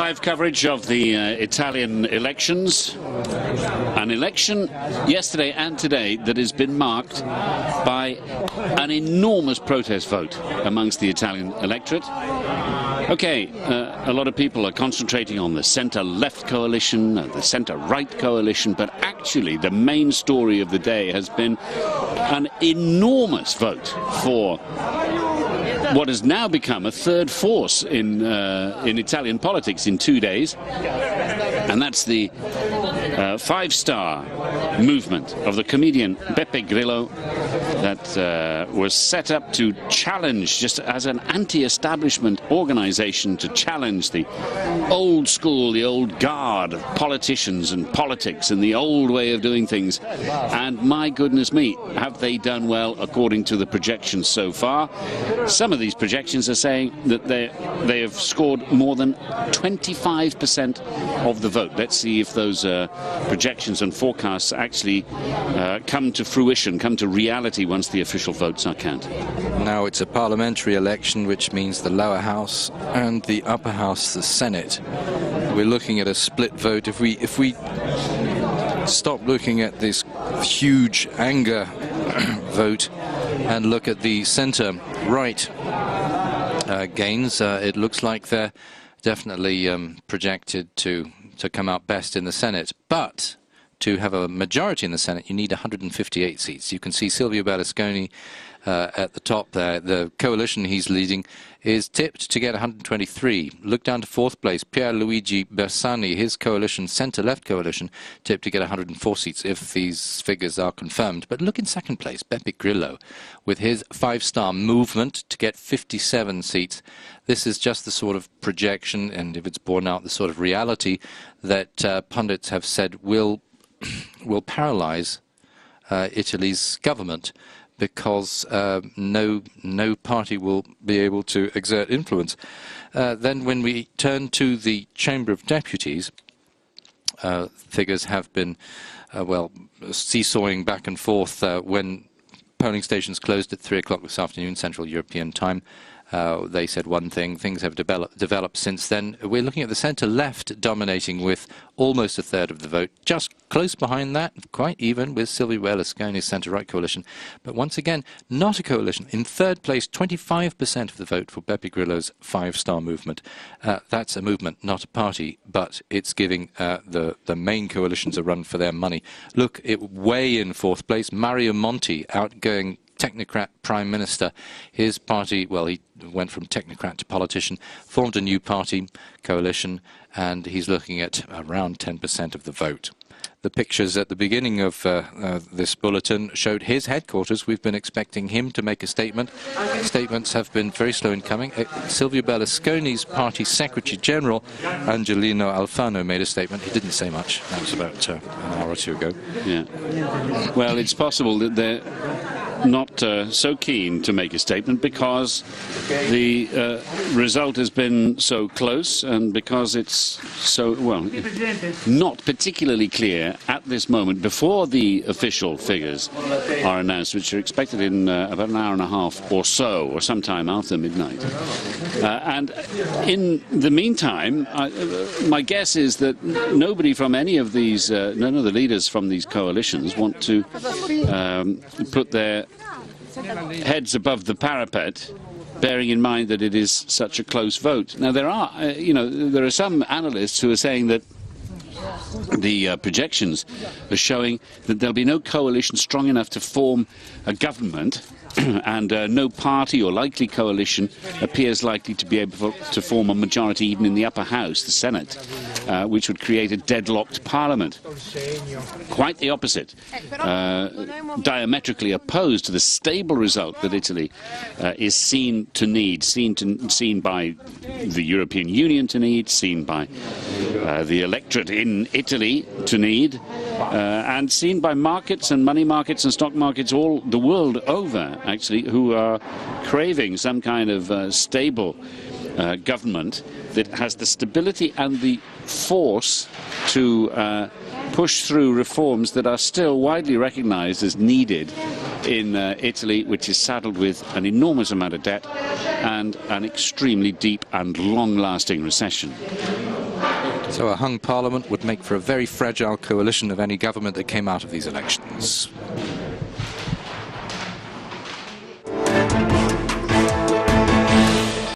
Live coverage of the Italian elections. An election yesterday and today that has been marked by an enormous protest vote amongst the Italian electorate. Okay, a lot of people are concentrating on the centre-left coalition, the centre-right coalition, but actually the main story of the day has been an enormous vote for what has now become a third force in Italian politics in 2 days, and that's the five-star movement of the comedian Beppe Grillo that was set up to challenge, just as an anti-establishment organization, to challenge the old school, the old guard of politicians and politics and the old way of doing things. And my goodness me, have they done well according to the projections so far. Some of these projections are saying that they have scored more than 25% of the vote. Let's see if those projections and forecasts actually come to fruition, come to reality once the official votes are counted. Now it's a parliamentary election, which means the lower house and the upper house, the Senate. We're looking at a split vote. If we stop looking at this huge anger vote and look at the centre-right gains, it looks like they're definitely projected to come out best in the Senate. But to have a majority in the Senate, you need 158 seats. You can see Silvio Berlusconi at the top there. The coalition he's leading is tipped to get 123. Look down to fourth place, Pierluigi Bersani, his coalition, centre-left coalition, tipped to get 104 seats if these figures are confirmed. But look in second place, Beppe Grillo, with his five-star movement to get 57 seats. This is just the sort of projection, and if it's borne out, the sort of reality that pundits have said will paralyze Italy's government, because no party will be able to exert influence. Then when we turn to the Chamber of Deputies, figures have been, well, seesawing back and forth when polling stations closed at 3 o'clock this afternoon, Central European time. They said one thing. Things have developed since then. We're looking at the centre-left dominating with almost a third of the vote. Just close behind that, quite even, with Silvio Berlusconi's centre-right coalition. But once again, not a coalition. In third place, 25% of the vote for Beppe Grillo's five-star movement. That's a movement, not a party, but it's giving the main coalitions a run for their money. Look, way in fourth place, Mario Monti, outgoing technocrat prime minister. His party, well, he went from technocrat to politician, formed a new party coalition, and he's looking at around 10% of the vote. The pictures at the beginning of this bulletin showed his headquarters. We've been expecting him to make a statement. Statements have been very slow in coming. Silvio Berlusconi's party secretary general, Angelino Alfano, made a statement. He didn't say much. That was about an hour or two ago. Yeah. Well, it's possible that they're not so keen to make a statement because the result has been so close, and because it's so, well, not particularly clear at this moment before the official figures are announced, which are expected in about an hour and a half or so, or sometime after midnight. And in the meantime, my guess is that nobody from any of these, none of the leaders from these coalitions want to put their heads above the parapet, bearing in mind that it is such a close vote. Now, there are, there are some analysts who are saying that the projections are showing that there'll be no coalition strong enough to form a government, and no party or likely coalition appears likely to be able to form a majority even in the upper house, the Senate, which would create a deadlocked parliament. Quite the opposite, diametrically opposed to the stable result that Italy is seen to need, seen by the European Union to need, seen by the electorate in Italy to need, and seen by markets and money markets and stock markets all the world over, actually, who are craving some kind of stable government that has the stability and the force to push through reforms that are still widely recognized as needed in Italy, which is saddled with an enormous amount of debt and an extremely deep and long-lasting recession. So a hung parliament would make for a very fragile coalition of any government that came out of these elections.